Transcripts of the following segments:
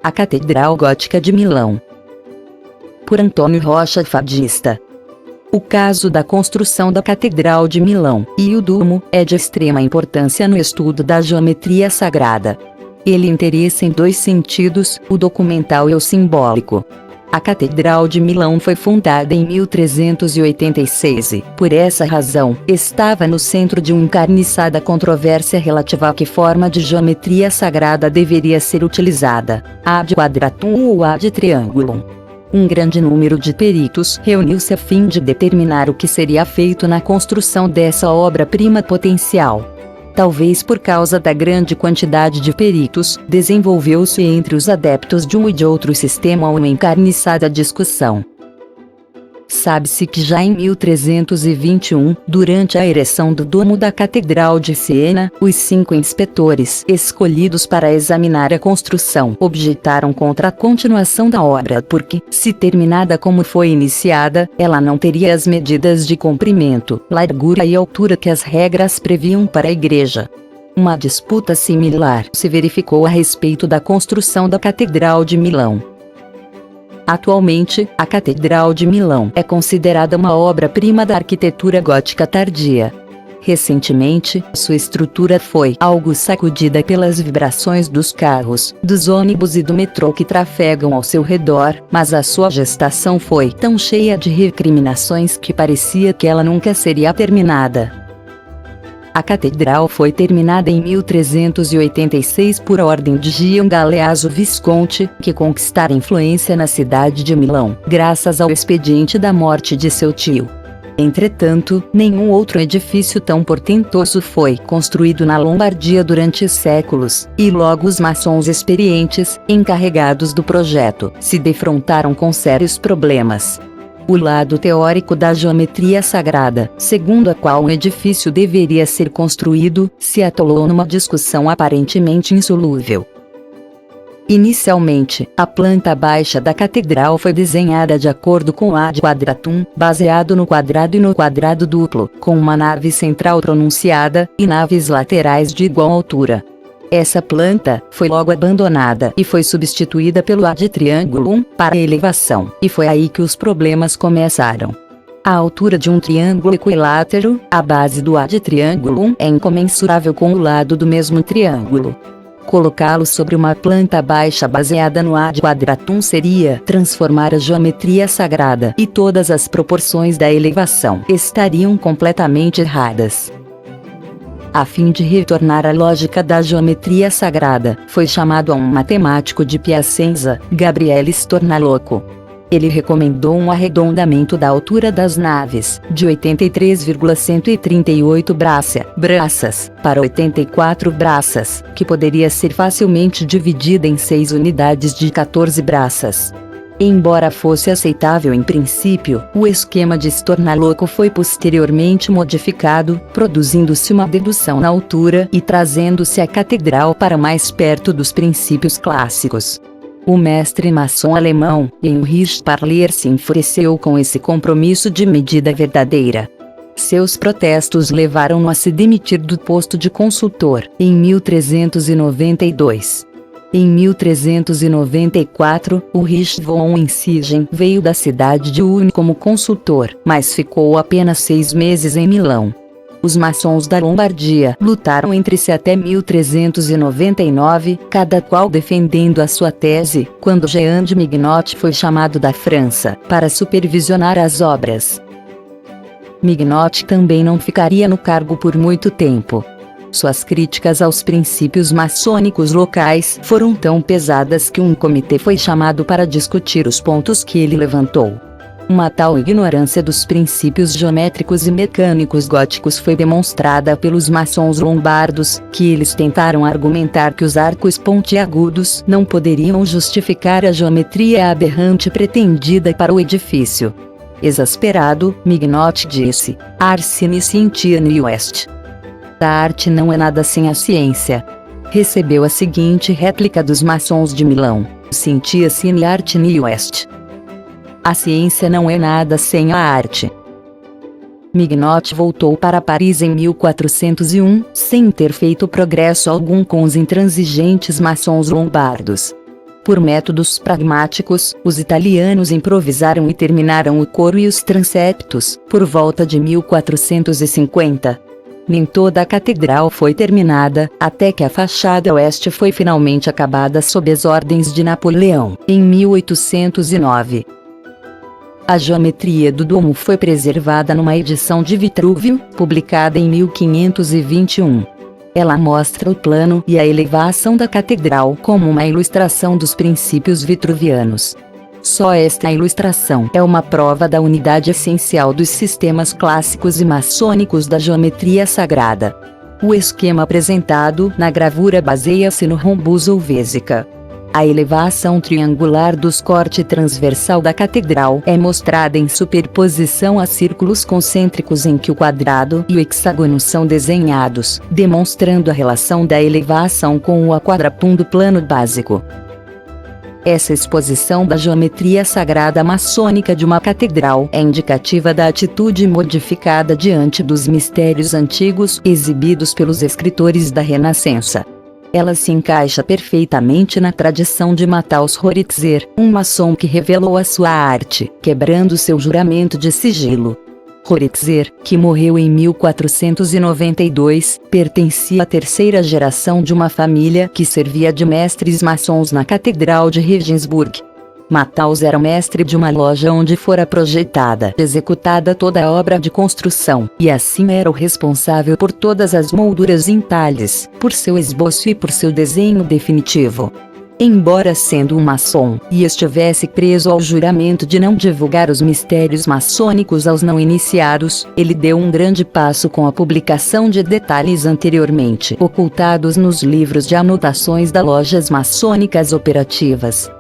A Catedral Gótica de Milão. Por Antônio Rocha Fadista. O caso da construção da Catedral de Milão e o Duomo é de extrema importância no estudo da geometria sagrada. Ele interessa em dois sentidos, o documental e o simbólico. A Catedral de Milão foi fundada em 1386 e, por essa razão, estava no centro de uma encarniçada controvérsia relativa a que forma de geometria sagrada deveria ser utilizada, ad quadratum ou ad triangulum. Um grande número de peritos reuniu-se a fim de determinar o que seria feito na construção dessa obra-prima potencial. Talvez por causa da grande quantidade de peritos, desenvolveu-se entre os adeptos de um e de outro sistema uma encarniçada discussão. Sabe-se que já em 1321, durante a ereção do Duomo da Catedral de Siena, os 5 inspetores escolhidos para examinar a construção objetaram contra a continuação da obra porque, se terminada como foi iniciada, ela não teria as medidas de comprimento, largura e altura que as regras previam para a igreja. Uma disputa similar se verificou a respeito da construção da Catedral de Milão. Atualmente, a Catedral de Milão é considerada uma obra-prima da arquitetura gótica tardia. Recentemente, sua estrutura foi algo sacudida pelas vibrações dos carros, dos ônibus e do metrô que trafegam ao seu redor, mas a sua gestação foi tão cheia de recriminações que parecia que ela nunca seria terminada. A catedral foi terminada em 1386 por ordem de Gian Galeazzo Visconti, que conquistara influência na cidade de Milão, graças ao expediente da morte de seu tio. Entretanto, nenhum outro edifício tão portentoso foi construído na Lombardia durante séculos, e logo os maçons experientes, encarregados do projeto, se defrontaram com sérios problemas. O lado teórico da geometria sagrada, segundo a qual um edifício deveria ser construído, se atolou numa discussão aparentemente insolúvel. Inicialmente, a planta baixa da catedral foi desenhada de acordo com o ad quadratum, baseado no quadrado e no quadrado duplo, com uma nave central pronunciada, e naves laterais de igual altura. Essa planta foi logo abandonada e foi substituída pelo ad triangulum para elevação, e foi aí que os problemas começaram. A altura de um triângulo equilátero, a base do ad triangulum é incomensurável com o lado do mesmo triângulo. Colocá-lo sobre uma planta baixa baseada no ad quadratum seria transformar a geometria sagrada, e todas as proporções da elevação estariam completamente erradas. A fim de retornar à lógica da geometria sagrada, foi chamado a um matemático de Piacenza, Gabriele Stornaloco. Ele recomendou um arredondamento da altura das naves, de 83,138 braças, para 84 braças, que poderia ser facilmente dividida em 6 unidades de 14 braças. Embora fosse aceitável em princípio, o esquema de Stornaloco foi posteriormente modificado, produzindo-se uma dedução na altura e trazendo-se a catedral para mais perto dos princípios clássicos. O mestre maçom alemão, Heinrich Parlier, se enfureceu com esse compromisso de medida verdadeira. Seus protestos levaram-no a se demitir do posto de consultor, em 1392. Em 1394, Ulrich von Insigen veio da cidade de Ulm como consultor, mas ficou apenas 6 meses em Milão. Os maçons da Lombardia lutaram entre si até 1399, cada qual defendendo a sua tese, quando Jean de Mignotte foi chamado da França, para supervisionar as obras. Mignotte também não ficaria no cargo por muito tempo. Suas críticas aos princípios maçônicos locais foram tão pesadas que um comitê foi chamado para discutir os pontos que ele levantou. Uma tal ignorância dos princípios geométricos e mecânicos góticos foi demonstrada pelos maçons lombardos, que eles tentaram argumentar que os arcos pontiagudos não poderiam justificar a geometria aberrante pretendida para o edifício. Exasperado, Mignotte disse: "Arsine scientiae est. A arte não é nada sem a ciência." Recebeu a seguinte réplica dos maçons de Milão: "Scientia sine arte nihil est." A ciência não é nada sem a arte. Mignotte voltou para Paris em 1401, sem ter feito progresso algum com os intransigentes maçons lombardos. Por métodos pragmáticos, os italianos improvisaram e terminaram o coro e os transeptos, por volta de 1450. Nem toda a catedral foi terminada, até que a fachada oeste foi finalmente acabada sob as ordens de Napoleão, em 1809. A geometria do domo foi preservada numa edição de Vitrúvio, publicada em 1521. Ela mostra o plano e a elevação da catedral como uma ilustração dos princípios vitruvianos. Só esta ilustração é uma prova da unidade essencial dos sistemas clássicos e maçônicos da geometria sagrada. O esquema apresentado na gravura baseia-se no rombuso vésica. A elevação triangular dos corte transversal da catedral é mostrada em superposição a círculos concêntricos em que o quadrado e o hexágono são desenhados, demonstrando a relação da elevação com o quadrapum plano básico. Essa exposição da geometria sagrada maçônica de uma catedral é indicativa da atitude modificada diante dos mistérios antigos exibidos pelos escritores da Renascença. Ela se encaixa perfeitamente na tradição de Matthaus Horitzer, um maçom que revelou a sua arte, quebrando seu juramento de sigilo. Horitzer, que morreu em 1492, pertencia à terceira geração de uma família que servia de mestres maçons na Catedral de Regensburg. Matthaus era mestre de uma loja onde fora projetada e executada toda a obra de construção, e assim era o responsável por todas as molduras em talhes, por seu esboço e por seu desenho definitivo. Embora sendo um maçom, e estivesse preso ao juramento de não divulgar os mistérios maçônicos aos não iniciados, ele deu um grande passo com a publicação de detalhes anteriormente ocultados nos livros de anotações das lojas maçônicas operativas.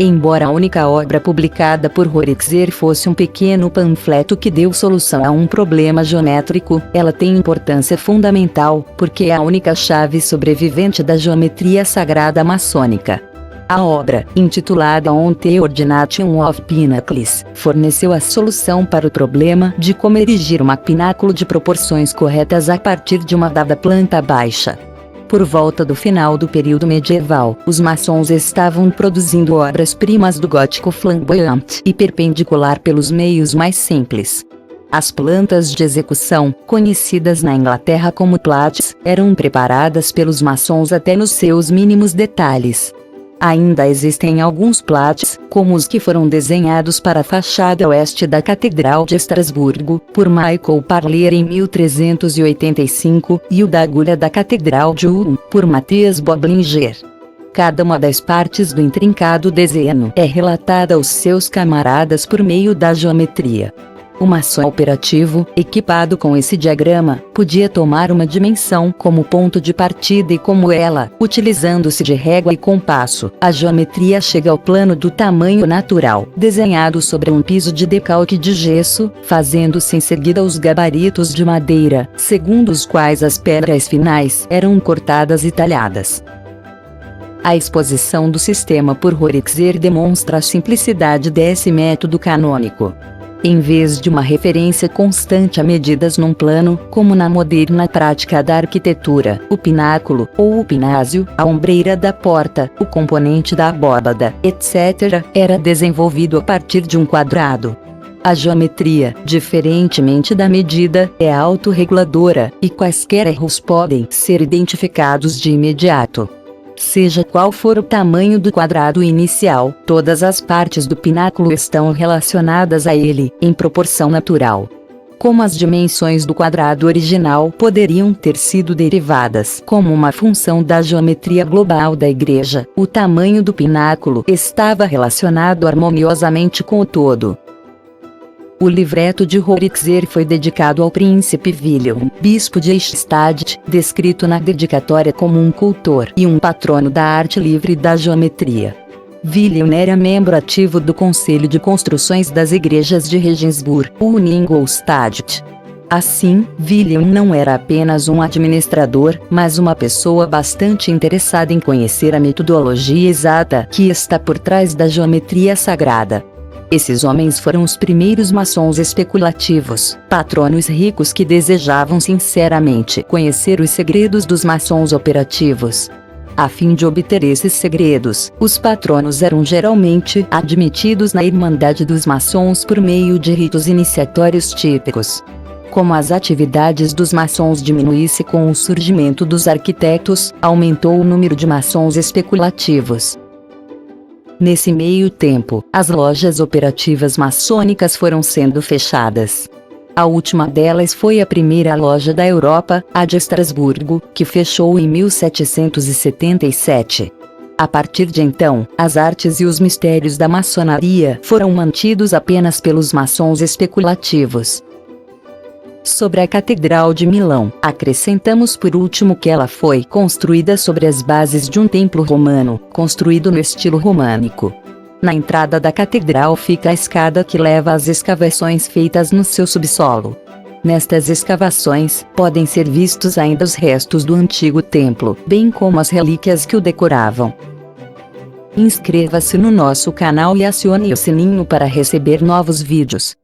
Embora a única obra publicada por Horitzer fosse um pequeno panfleto que deu solução a um problema geométrico, ela tem importância fundamental, porque é a única chave sobrevivente da geometria sagrada maçônica. A obra, intitulada On the Ordination of Pinnacles, forneceu a solução para o problema de como erigir um pináculo de proporções corretas a partir de uma dada planta baixa. Por volta do final do período medieval, os maçons estavam produzindo obras-primas do gótico flamboyante e perpendicular pelos meios mais simples. As plantas de execução, conhecidas na Inglaterra como plates, eram preparadas pelos maçons até nos seus mínimos detalhes. Ainda existem alguns plates, como os que foram desenhados para a fachada oeste da Catedral de Estrasburgo, por Michael Parlier em 1385, e o da agulha da Catedral de Ulm, por Matthias Boblinger. Cada uma das partes do intrincado desenho é relatada aos seus camaradas por meio da geometria. O maçom operativo, equipado com esse diagrama, podia tomar uma dimensão como ponto de partida e como ela, utilizando-se de régua e compasso, a geometria chega ao plano do tamanho natural, desenhado sobre um piso de decalque de gesso, fazendo-se em seguida os gabaritos de madeira, segundo os quais as pedras finais eram cortadas e talhadas. A exposição do sistema por Horitzer demonstra a simplicidade desse método canônico. Em vez de uma referência constante a medidas num plano, como na moderna prática da arquitetura, o pináculo, ou o pinásio, a ombreira da porta, o componente da abóbada, etc., era desenvolvido a partir de um quadrado. A geometria, diferentemente da medida, é autorreguladora, e quaisquer erros podem ser identificados de imediato. Seja qual for o tamanho do quadrado inicial, todas as partes do pináculo estão relacionadas a ele, em proporção natural. Como as dimensões do quadrado original poderiam ter sido derivadas como uma função da geometria global da igreja, o tamanho do pináculo estava relacionado harmoniosamente com o todo. O livreto de Horitzer foi dedicado ao príncipe William, bispo de Eichstätt, descrito na dedicatória como um cultor e um patrono da arte livre e da geometria. William era membro ativo do Conselho de Construções das Igrejas de Regensburg, e Ingolstadt. Assim, William não era apenas um administrador, mas uma pessoa bastante interessada em conhecer a metodologia exata que está por trás da geometria sagrada. Esses homens foram os primeiros maçons especulativos, patronos ricos que desejavam sinceramente conhecer os segredos dos maçons operativos. A fim de obter esses segredos, os patronos eram geralmente admitidos na Irmandade dos Maçons por meio de ritos iniciatórios típicos. Como as atividades dos maçons diminuísse com o surgimento dos arquitetos, aumentou o número de maçons especulativos. Nesse meio tempo, as lojas operativas maçônicas foram sendo fechadas. A última delas foi a primeira loja da Europa, a de Estrasburgo, que fechou em 1777. A partir de então, as artes e os mistérios da maçonaria foram mantidos apenas pelos maçons especulativos. Sobre a Catedral de Milão, acrescentamos por último que ela foi construída sobre as bases de um templo romano, construído no estilo românico. Na entrada da catedral fica a escada que leva às escavações feitas no seu subsolo. Nestas escavações, podem ser vistos ainda os restos do antigo templo, bem como as relíquias que o decoravam. Inscreva-se no nosso canal e acione o sininho para receber novos vídeos.